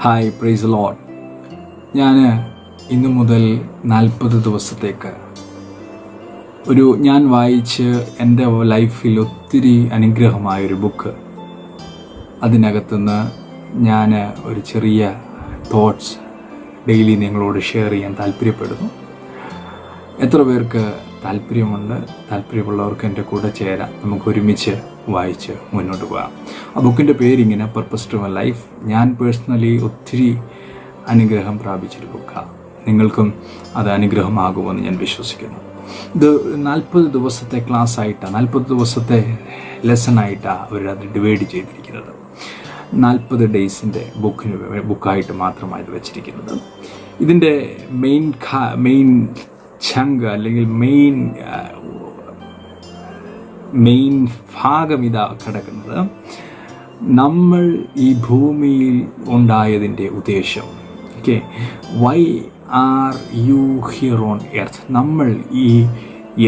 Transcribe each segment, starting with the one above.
Hi, praise Lord. ഞാൻ ഇന്നു മുതൽ 40 ദിവസത്തേക്ക് ഞാൻ വായിച്ച് എൻ്റെ ലൈഫിൽ ഒത്തിരി അനുഗ്രഹമായൊരു ബുക്ക്, അതിനകത്തുനിന്ന് ഞാൻ ഒരു ചെറിയ തോട്ട്സ് ഡെയിലി നിങ്ങളോട് ഷെയർ ചെയ്യാൻ താല്പര്യപ്പെടുന്നു. എത്ര പേർക്ക് താല്പര്യമുള്ളവർക്ക് എൻ്റെ കൂടെ ചേരാം. നമുക്ക് ഒരുമിച്ച് വായിച്ച് മുന്നോട്ട് പോകാം. ആ ബുക്കിൻ്റെ പേരിങ്ങനെ പർപ്പസ് ടു മൈ ലൈഫ്. ഞാൻ പേഴ്സണലി ഒത്തിരി അനുഗ്രഹം പ്രാപിച്ചൊരു ബുക്കാണ്. നിങ്ങൾക്കും അത് അനുഗ്രഹമാകുമെന്ന് ഞാൻ വിശ്വസിക്കുന്നു. ഇത് 40 ദിവസത്തെ ക്ലാസ് ആയിട്ടാണ്, 40 ദിവസത്തെ ലെസണായിട്ടാണ് അവരത് ഡിവൈഡ് ചെയ്തിരിക്കുന്നത്. 40 ഡേയ്സിൻ്റെ ബുക്കായിട്ട് മാത്രമാണ് ഇത് വെച്ചിരിക്കുന്നത്. ഇതിൻ്റെ മെയിൻ ചങ്ക് അല്ലെങ്കിൽ മെയിൻ ഭാഗം ഇതാ കിടക്കുന്നത്. നമ്മൾ ഈ ഭൂമിയിൽ ഉണ്ടായതിൻ്റെ ഉദ്ദേശം. Okay, why are you here on earth? നമ്മൾ ഈ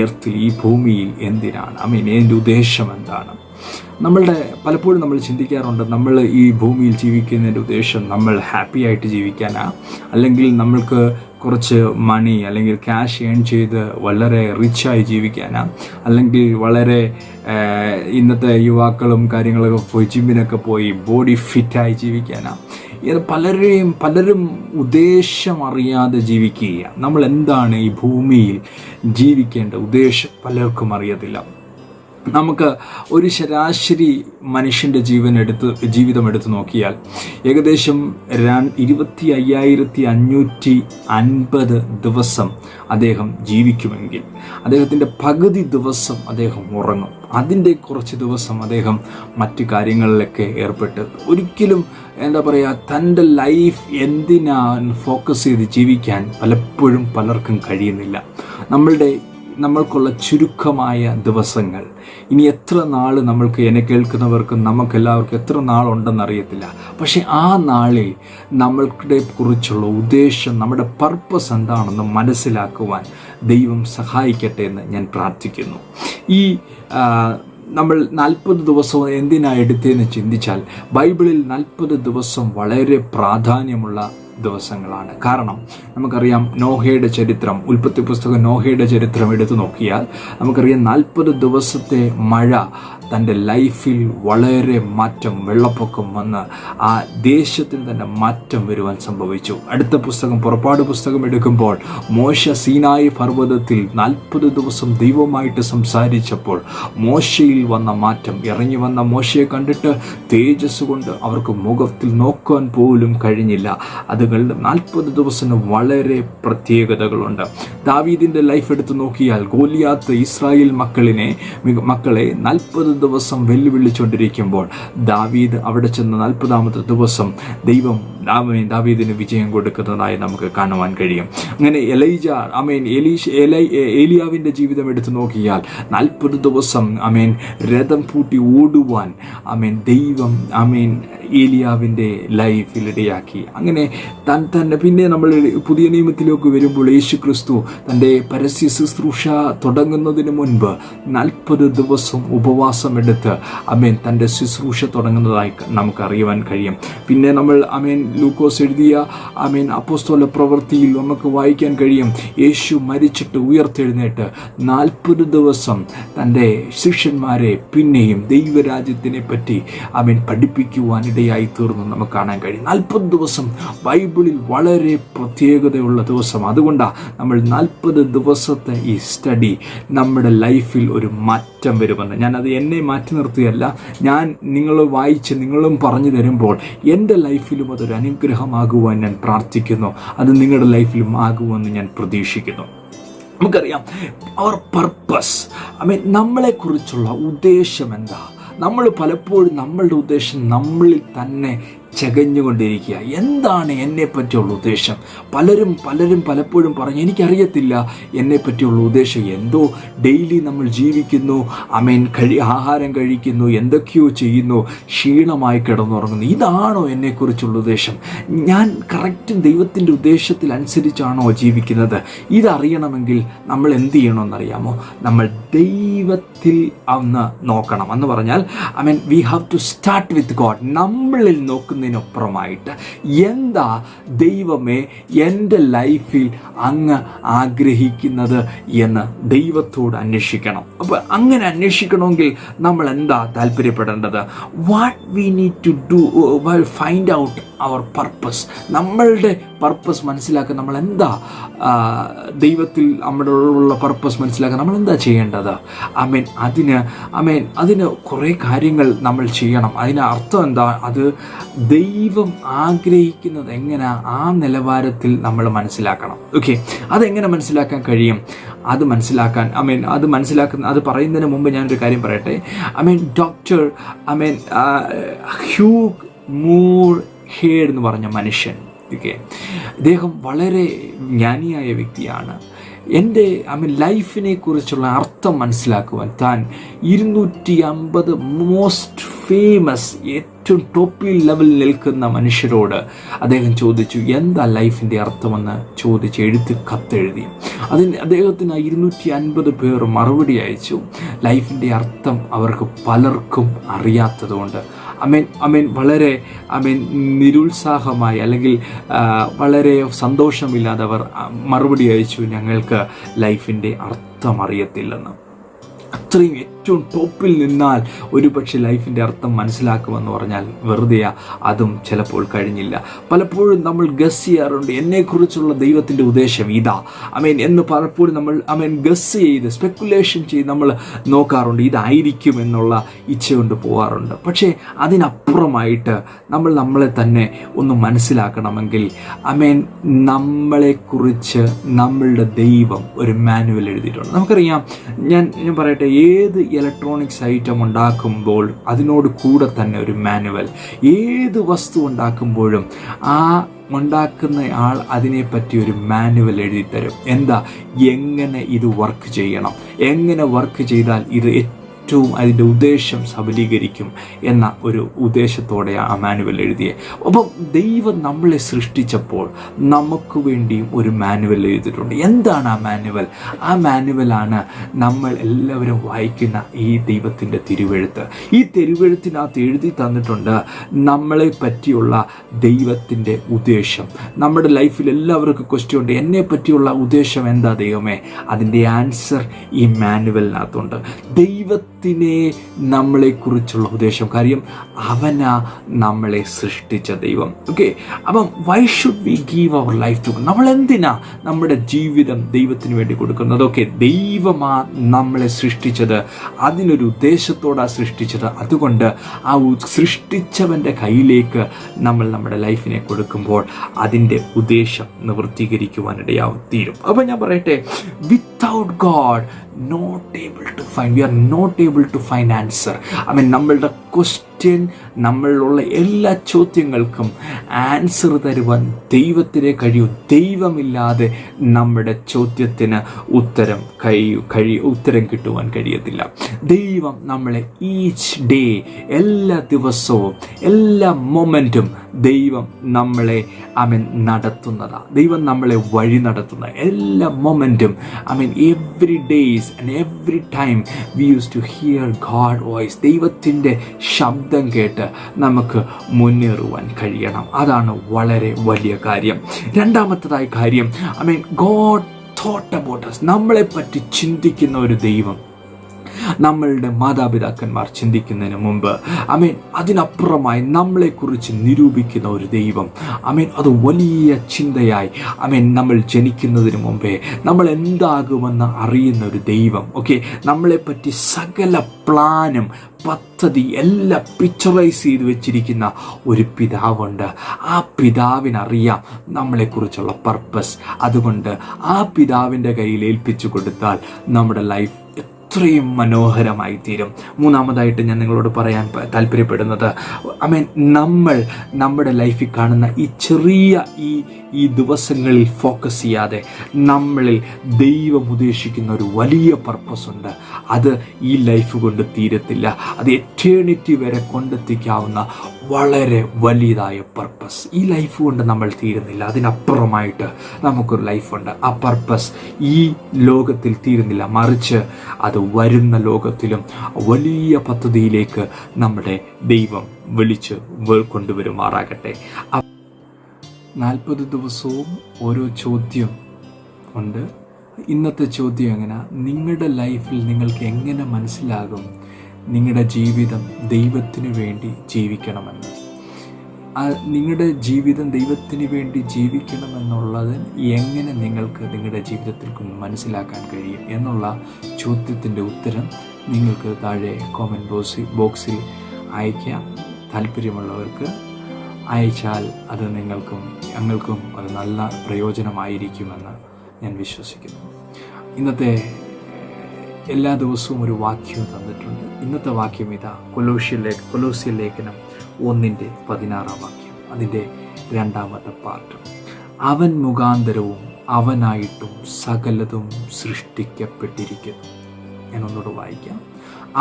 എർത്തിൽ, ഈ ഭൂമിയിൽ എന്തിനാണ്? ഇതിൻ്റെ ഉദ്ദേശം എന്താണ്? പലപ്പോഴും നമ്മൾ ചിന്തിക്കാറുണ്ട്, നമ്മൾ ഈ ഭൂമിയിൽ ജീവിക്കുന്നതിൻ്റെ ഉദ്ദേശം നമ്മൾ ഹാപ്പി ആയിട്ട് ജീവിക്കാനാണ്, അല്ലെങ്കിൽ നമ്മൾക്ക് കുറച്ച് മണി അല്ലെങ്കിൽ ക്യാഷ് ഏൺ ചെയ്ത് വളരെ റിച്ചായി ജീവിക്കാനാണ്, അല്ലെങ്കിൽ വളരെ ഇന്നത്തെ യുവാക്കളും കാര്യങ്ങളൊക്കെ പോയി ജിമ്മിനൊക്കെ പോയി ബോഡി ഫിറ്റായി ജീവിക്കാനാണ്. ഇത് പലരും ഉദ്ദേശം അറിയാതെ ജീവിക്കുകയാണ്. നമ്മൾ എന്താണ് ഈ ഭൂമിയിൽ ജീവിക്കേണ്ട ഉദ്ദേശം പലർക്കും അറിയത്തില്ല. നമുക്ക് ഒരു ശരാശരി മനുഷ്യൻ്റെ ജീവിതം എടുത്ത് നോക്കിയാൽ ഏകദേശം 25,550 ദിവസം അദ്ദേഹം ജീവിക്കുമെങ്കിൽ അദ്ദേഹത്തിൻ്റെ പകുതി ദിവസം അദ്ദേഹം ഉറങ്ങും. അതിൻ്റെ കുറച്ച് ദിവസം അദ്ദേഹം മറ്റു കാര്യങ്ങളിലൊക്കെ ഏർപ്പെട്ട് ഒരിക്കലും തൻ്റെ ലൈഫ് എന്തിനാണ് ഫോക്കസ് ചെയ്ത് ജീവിക്കാൻ പലപ്പോഴും പലർക്കും കഴിയുന്നില്ല. നമ്മൾക്കുള്ള ചുരുക്കമായ ദിവസങ്ങൾ ഇനി എത്ര നാൾ എന്നെ കേൾക്കുന്നവർക്കും നമുക്കെല്ലാവർക്കും എത്ര നാളുണ്ടെന്നറിയത്തില്ല. പക്ഷേ ആ നാളിൽ നമ്മളുടെ കുറിച്ചുള്ള ഉദ്ദേശം, നമ്മുടെ പർപ്പസ് എന്താണെന്ന് മനസ്സിലാക്കുവാൻ ദൈവം സഹായിക്കട്ടെ എന്ന് ഞാൻ പ്രാർത്ഥിക്കുന്നു. നമ്മൾ 40 ദിവസവും എന്തിനാണ് എടുത്തതെന്ന് ചിന്തിച്ചാൽ, ബൈബിളിൽ 40 ദിവസം വളരെ പ്രാധാന്യമുള്ള ദിവസങ്ങളാണ്. കാരണം നമുക്കറിയാം, നോഹയുടെ ചരിത്രം, ഉൽപ്പത്തി പുസ്തകം നോഹയുടെ ചരിത്രം എടുത്തു നോക്കിയാൽ നമുക്കറിയാം 40 ദിവസത്തെ മഴ തൻ്റെ ലൈഫിൽ വളരെ മാറ്റം, വെള്ളപ്പൊക്കം വന്ന് ആ ദേശത്തിന് തന്നെ മാറ്റം വരുവാൻ സംഭവിച്ചു. അടുത്ത പുസ്തകം, പുറപ്പാട് പുസ്തകം എടുക്കുമ്പോൾ, മോശ സീനായി പർവ്വതത്തിൽ 40 ദിവസം ദൈവമായിട്ട് സംസാരിച്ചപ്പോൾ മോശയിൽ വന്ന മാറ്റം, ഇറങ്ങി വന്ന മോശയെ കണ്ടിട്ട് തേജസ് കൊണ്ട് അവർക്ക് മുഖത്തിൽ നോക്കാൻ പോലും കഴിഞ്ഞില്ല. അത് 40 ദിവസത്തിന് വളരെ പ്രത്യേകതകളുണ്ട്. ദാവീദിൻ്റെ ലൈഫ് എടുത്തു നോക്കിയാൽ, ഗോലിയാത്ത് ഇസ്രായേൽ മക്കളെ 40 ദിവസം വെല്ലുവിളിച്ചുകൊണ്ടിരിക്കുമ്പോൾ ദാവീദ് അവിടെ ചെന്ന് 40ാമത്തെ ദിവസം ദൈവം ദാവീദിന് വിജയം കൊടുക്കുന്നതായി നമുക്ക് കാണുവാൻ കഴിയും. അങ്ങനെ ഏലിയാവിൻ്റെ ജീവിതം എടുത്തു നോക്കിയാൽ 40 ദിവസം രഥം പൂട്ടി ഓടുവാൻ ദൈവം ഏലിയാവിൻ്റെ ലൈഫിൽ ഇടയാക്കി. അങ്ങനെ തന്നെ പിന്നെ നമ്മൾ പുതിയ നിയമത്തിലേക്ക് വരുമ്പോൾ യേശു ക്രിസ്തു തൻ്റെ പരസ്യ ശുശ്രൂഷ തുടങ്ങുന്നതിന് മുൻപ് 40 ദിവസം ഉപവാസം എടുത്ത് തൻ്റെ ശുശ്രൂഷ തുടങ്ങുന്നതായി നമുക്ക് അറിയുവാൻ കഴിയും. പിന്നെ നമ്മൾ ലൂക്കോസ് എഴുതിയ അപ്പോസ്തല പ്രവൃത്തിയിൽ നമുക്ക് വായിക്കാൻ കഴിയും, യേശു മരിച്ചിട്ട് ഉയർത്തെഴുന്നേറ്റ് 40 ദിവസം തൻ്റെ ശിഷ്യന്മാരെ പിന്നെയും ദൈവരാജ്യത്തിനെ പറ്റി പഠിപ്പിക്കുവാൻ ഇടയായി തീർന്നു നമുക്ക് കാണാൻ കഴിയും. 40 ദിവസം ബൈബിളിൽ വളരെ പ്രത്യേകതയുള്ള ദിവസം. അതുകൊണ്ടാണ് നമ്മൾ 40 ദിവസത്തെ ഈ സ്റ്റഡി നമ്മുടെ ലൈഫിൽ ഒരു മാറ്റം വരുമെന്ന്. ഞാനത് എന്നെ മാറ്റി നിർത്തുകയല്ല, ഞാൻ നിങ്ങളും പറഞ്ഞു തരുമ്പോൾ എൻ്റെ ലൈഫിലും അതൊരു അനുഗ്രഹമാകുവാൻ ഞാൻ പ്രാർത്ഥിക്കുന്നു. അത് നിങ്ങളുടെ ലൈഫിലും ആകുമെന്ന് ഞാൻ പ്രതീക്ഷിക്കുന്നു. നമുക്കറിയാം, അവർ പർപ്പസ്, നമ്മളെക്കുറിച്ചുള്ള ഉദ്ദേശം എന്താ? നമ്മൾ പലപ്പോഴും നമ്മളുടെ ഉദ്ദേശം നമ്മളിൽ തന്നെ ചകഞ്ഞുകൊണ്ടിരിക്കുക. എന്താണ് എന്നെ പറ്റിയുള്ള ഉദ്ദേശം? പലരും പലപ്പോഴും പറഞ്ഞു, എനിക്കറിയത്തില്ല എന്നെ പറ്റിയുള്ള ഉദ്ദേശം. എന്തോ ഡെയിലി നമ്മൾ ജീവിക്കുന്നു, ആഹാരം കഴിക്കുന്നു, എന്തൊക്കെയോ ചെയ്യുന്നു, ക്ഷീണമായി കിടന്നുറങ്ങുന്നു. ഇതാണോ എന്നെക്കുറിച്ചുള്ള ഉദ്ദേശം? ഞാൻ കറക്റ്റ് ദൈവത്തിൻ്റെ ഉദ്ദേശത്തിൽ അനുസരിച്ചാണോ ജീവിക്കുന്നത്? ഇതറിയണമെങ്കിൽ നമ്മൾ എന്ത് ചെയ്യണമെന്നറിയാമോ? നമ്മൾ ദൈവത്തിൽ നോക്കണം. എന്ന് പറഞ്ഞാൽ we have to start with God. നമ്മളിൽ നോക്കുന്ന അതിനപ്പുറമായിട്ട് എന്താ ദൈവമേ എൻ്റെ ലൈഫിൽ അങ്ങ് ആഗ്രഹിക്കുന്നത് എന്ന് ദൈവത്തോട് അന്വേഷിക്കണം. അപ്പോൾ അങ്ങനെ അന്വേഷിക്കണമെങ്കിൽ നമ്മൾ എന്താ താല്പര്യപ്പെടേണ്ടത്? What we need to do, find out our purpose. നമ്മളുടെ പർപ്പസ് മനസ്സിലാക്കാൻ നമ്മൾ എന്താ, ദൈവത്തിൽ നമ്മളോടുള്ള പർപ്പസ് മനസ്സിലാക്കാൻ നമ്മൾ എന്താ ചെയ്യേണ്ടത്? അതിന് കുറേ കാര്യങ്ങൾ നമ്മൾ ചെയ്യണം. അതിന് അർത്ഥം എന്താ? അത് ദൈവം ആഗ്രഹിക്കുന്നത് എങ്ങനെ, ആ നിലവാരത്തിൽ നമ്മൾ മനസ്സിലാക്കണം. ഓക്കെ, അതെങ്ങനെ മനസ്സിലാക്കാൻ കഴിയും? അത് പറയുന്നതിന് മുമ്പ് ഞാനൊരു കാര്യം പറയട്ടെ. ഡോക്ടർ ഹ്യൂ മൂർ ഹേഡ് എന്ന് പറഞ്ഞ മനുഷ്യൻ, ഓക്കെ, ഇദ്ദേഹം വളരെ ജ്ഞാനിയായ വ്യക്തിയാണ്. എൻ്റെ ലൈഫിനെ കുറിച്ചുള്ള അർത്ഥം മനസ്സിലാക്കുവാൻ താൻ 250 മോസ്റ്റ് ഫേമസ്, ഏറ്റവും ടോപ്പിൽ ലെവലിൽ നിൽക്കുന്ന മനുഷ്യരോട് അദ്ദേഹം ചോദിച്ചു എന്താ ലൈഫിൻ്റെ അർത്ഥമെന്ന് ചോദിച്ച് കത്തെഴുതി. അദ്ദേഹത്തിന് 250 പേർ മറുപടി അയച്ചു. ലൈഫിൻ്റെ അർത്ഥം അവർക്ക് പലർക്കും അറിയാത്തതുകൊണ്ട് വളരെ നിരുത്സാഹമായി, അല്ലെങ്കിൽ വളരെ സന്തോഷമില്ലാതെ അവർ മറുപടി അയച്ചു, ഞങ്ങൾക്ക് ലൈഫിൻ്റെ അർത്ഥം അറിയത്തില്ലെന്ന്. അത്രയും ഏറ്റവും ടോപ്പിൽ നിന്നാൽ ഒരുപക്ഷെ ലൈഫിൻ്റെ അർത്ഥം മനസ്സിലാക്കുമെന്ന് പറഞ്ഞാൽ വെറുതെയാ, അതും ചിലപ്പോൾ കഴിഞ്ഞില്ല. പലപ്പോഴും നമ്മൾ ഗസ് ചെയ്യാറുണ്ട്, എന്നെക്കുറിച്ചുള്ള ദൈവത്തിൻ്റെ ഉദ്ദേശം ഇതാ എന്ന് പലപ്പോഴും നമ്മൾ ഗസ് ചെയ്ത് സ്പെക്കുലേഷൻ ചെയ്ത് നമ്മൾ നോക്കാറുണ്ട്, ഇതായിരിക്കും എന്നുള്ള ഇച്ഛ കൊണ്ട് പോകാറുണ്ട്. പക്ഷേ അതിനപ്പുറമായിട്ട് നമ്മളെ തന്നെ ഒന്ന് മനസ്സിലാക്കണമെങ്കിൽ നമ്മളെക്കുറിച്ച് നമ്മളുടെ ദൈവം ഒരു മാനുവൽ എഴുതിയിട്ടുണ്ട്. നമുക്കറിയാം, ഞാൻ പറയട്ടെ, ഏത് ഇലക്ട്രോണിക്സ് ഐറ്റം ഉണ്ടാക്കുമ്പോൾ അതിനോട് കൂടെ തന്നെ ഒരു മാനുവൽ. ഏത് വസ്തു ഉണ്ടാക്കുമ്പോഴും ആ ഉണ്ടാക്കുന്ന ആൾ അതിനെപ്പറ്റി ഒരു മാനുവൽ എഴുതി തരും. എന്താ, എങ്ങനെ ഇത് വർക്ക് ചെയ്യണം, എങ്ങനെ വർക്ക് ചെയ്താൽ ഇത് ഏറ്റവും അതിൻ്റെ ഉദ്ദേശം സബലീകരിക്കും എന്ന ഒരു ഉദ്ദേശത്തോടെ ആ മാനുവൽ എഴുതിയത്. അപ്പം ദൈവം നമ്മളെ സൃഷ്ടിച്ചപ്പോൾ നമുക്ക് വേണ്ടിയും ഒരു മാനുവൽ എഴുതിയിട്ടുണ്ട്. എന്താണ് ആ മാനുവൽ? ആ മാനുവലാണ് നമ്മൾ എല്ലാവരും വായിക്കുന്ന ഈ ദൈവത്തിൻ്റെ തിരുവെഴുത്ത്. ഈ തിരുവെഴുത്തിനകത്ത് എഴുതി തന്നിട്ടുണ്ട് നമ്മളെ പറ്റിയുള്ള ദൈവത്തിൻ്റെ ഉദ്ദേശം. നമ്മുടെ ലൈഫിൽ എല്ലാവർക്കും ക്വസ്റ്റ്യൻ ഉണ്ട്, എന്നെ പറ്റിയുള്ള ഉദ്ദേശം എന്താ ദൈവമേ? അതിൻ്റെ ആൻസർ ഈ മാനുവലിനകത്തുണ്ട്. ദൈവത്തിനെ നമ്മളെക്കുറിച്ചുള്ള ഉദ്ദേശം, കാര്യം അവനാ നമ്മളെ സൃഷ്ടിച്ച ദൈവം. ഓക്കെ, അപ്പം why should we give our life to? നമ്മളെന്തിനാ നമ്മുടെ ജീവിതം ദൈവത്തിന് വേണ്ടി കൊടുക്കുന്നത്? ഓക്കെ, ദൈവമാ നമ്മളെ സൃഷ്ടിച്ചത്, അതിനൊരു ഉദ്ദേശത്തോടാണ് സൃഷ്ടിച്ചത്. അതുകൊണ്ട് ആ സൃഷ്ടിച്ചവൻ്റെ കയ്യിലേക്ക് നമ്മൾ നമ്മുടെ ലൈഫിനെ കൊടുക്കുമ്പോൾ അതിൻ്റെ ഉദ്ദേശം നിവൃത്തീകരിക്കുവാനിടയാവും തീരും. അപ്പം ഞാൻ പറയട്ടെ, without God we are not able to find answer. നമ്മളുടെ ക്വസ്റ്റ്യൻ, നമ്മളിലുള്ള എല്ലാ ചോദ്യങ്ങൾക്കും ആൻസർ തരുവാൻ ദൈവത്തിനെ കഴിയൂ. ദൈവമില്ലാതെ നമ്മുടെ ചോദ്യത്തിന് ഉത്തരം കിട്ടുവാൻ കഴിയത്തില്ല. ദൈവം നമ്മളെ ഈച്ച് ഡേ, എല്ലാ ദിവസവും, എല്ലാ മൊമെൻറ്റും ദൈവം നമ്മളെ നടത്തുന്നതാണ്. ദൈവം നമ്മളെ വഴി നടത്തുന്ന എല്ലാ മൊമെൻറ്റും every days and every time we use to hear God voice. ദൈവത്തിൻ്റെ ശബ്ദം കേട്ട് നമുക്ക് മുന്നേറുവാൻ കഴിയണം. അതാണ് വളരെ വലിയ കാര്യം. രണ്ടാമത്തേതായ കാര്യം, ഗോഡ് തോട്ട് അബൌട്ട് us. നമ്മളെപ്പറ്റി ചിന്തിക്കുന്ന ഒരു ദൈവം. നമ്മളുടെ മാതാപിതാക്കന്മാർ ചിന്തിക്കുന്നതിന് മുമ്പ് അതിനപ്പുറമായി നമ്മളെക്കുറിച്ച് നിരൂപിക്കുന്ന ഒരു ദൈവം. അത് വലിയ ചിന്തയായി നമ്മൾ ജനിക്കുന്നതിന് മുമ്പേ നമ്മൾ എന്താകുമെന്ന് അറിയുന്ന ഒരു ദൈവം. ഓക്കെ, നമ്മളെപ്പറ്റി സകല പ്ലാനും പദ്ധതി എല്ലാം പിക്ചറൈസ് ചെയ്ത് വെച്ചിരിക്കുന്ന ഒരു പിതാവുണ്ട്. ആ പിതാവിനറിയാം നമ്മളെക്കുറിച്ചുള്ള പർപ്പസ്. അതുകൊണ്ട് ആ പിതാവിൻ്റെ കയ്യിൽ ഏൽപ്പിച്ചു കൊടുത്താൽ നമ്മുടെ ലൈഫ് അത്രയും മനോഹരമായി തീരും. മൂന്നാമതായിട്ട് ഞാൻ നിങ്ങളോട് പറയാൻ താല്പര്യപ്പെടുന്നത്, നമ്മൾ നമ്മുടെ ലൈഫിൽ കാണുന്ന ഈ ചെറിയ ഈ ദിവസങ്ങളിൽ ഫോക്കസ് ചെയ്യാതെ നമ്മളിൽ ദൈവം ഉദ്ദേശിക്കുന്ന ഒരു വലിയ പർപ്പസ് ഉണ്ട്. അത് ഈ ലൈഫ് കൊണ്ട് തീരത്തില്ല. അത് എറ്റേണിറ്റി വരെ കൊണ്ടെത്തിക്കാവുന്ന വളരെ വലിയതായ പർപ്പസ്. ഈ ലൈഫ് കൊണ്ട് നമ്മൾ തീരുന്നില്ല, അതിനപ്പുറമായിട്ട് നമുക്കൊരു ലൈഫുണ്ട്. ആ പർപ്പസ് ഈ ലോകത്തിൽ തീരുന്നില്ല, മറിച്ച് അത് അത് വരുന്ന ലോകത്തിലും വലിയ പദ്ധതിയിലേക്ക് നമ്മുടെ ദൈവം വിളിച്ച് കൊണ്ടുവരുമാറാകട്ടെ. 40 ദിവസവും ഓരോ ചോദ്യം ഉണ്ട്. ഇന്നത്തെ ചോദ്യം എങ്ങനെ, നിങ്ങളുടെ ലൈഫിൽ നിങ്ങൾക്ക് എങ്ങനെ മനസ്സിലാകും നിങ്ങളുടെ ജീവിതം ദൈവത്തിന് വേണ്ടി ജീവിക്കണമെന്ന്? നിങ്ങളുടെ ജീവിതം ദൈവത്തിന് വേണ്ടി ജീവിക്കണമെന്നുള്ളത് എങ്ങനെ നിങ്ങൾക്ക് നിങ്ങളുടെ ജീവിതത്തിൽ മനസ്സിലാക്കാൻ കഴിയും എന്നുള്ള ചോദ്യത്തിൻ്റെ ഉത്തരം നിങ്ങൾക്ക് താഴെ കോമൻറ്റ് ബോക്സിൽ അയയ്ക്കാം. താല്പര്യമുള്ളവർക്ക് അയച്ചാൽ അത് ഞങ്ങൾക്കും അത് നല്ല പ്രയോജനമായിരിക്കുമെന്ന് ഞാൻ വിശ്വസിക്കുന്നു. ഇന്നത്തെ എല്ലാ ദിവസവും ഒരു വാക്യം തന്നിട്ടുണ്ട്. ഇന്നത്തെ വാക്യം ഇതാ, കൊലോസ്യ ലേഖനം 1:16 അതിൻ്റെ 2ാമത്തെ പാർട്ട്. അവൻ മുഖാന്തരവും അവനായിട്ടും സകലതും സൃഷ്ടിക്കപ്പെട്ടിരിക്കുന്നു. ഞാൻ ഒന്നുകൂടെ വായിക്കാം.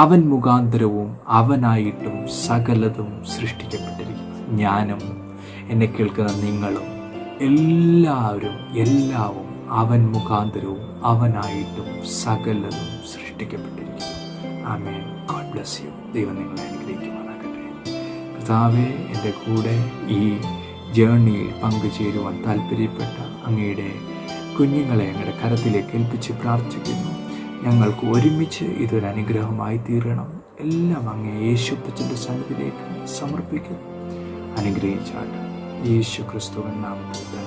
അവൻ മുഖാന്തരവും അവനായിട്ടും സകലതും സൃഷ്ടിക്കപ്പെട്ടിരിക്കുന്നു. ഞാനും എന്നെ കേൾക്കുന്ന നിങ്ങളും എല്ലാവും അവൻ മുഖാന്തരവും അവനായിട്ടും സകലതും സൃഷ്ടിക്കപ്പെട്ടിരിക്കുന്നു. ആമേൻ. God bless you. ദൈവം നിങ്ങളെ അനുഗ്രഹിക്കുവാനാകട്ടെ. കർത്താവേ, എൻ്റെ കൂടെ ഈ ജേർണിയിൽ പങ്കുചേരുവാൻ താല്പര്യപ്പെട്ട അങ്ങയുടെ കുഞ്ഞുങ്ങളെ അങ്ങയുടെ കരത്തിലേക്ക് ഏൽപ്പിച്ച് പ്രാർത്ഥിക്കുന്നു. ഞങ്ങൾക്ക് ഒരുമിച്ച് ഇതൊരു അനുഗ്രഹമായി തീരണം. എല്ലാം അങ്ങേ യേശുപ്പച്ചൻ്റെ സന്നിധിയിലേക്ക് സമർപ്പിക്കുന്നു. അനുഗ്രഹിച്ചാട്ട് യേശു ക്രിസ്തുവിൻ നാമത്തിൽ.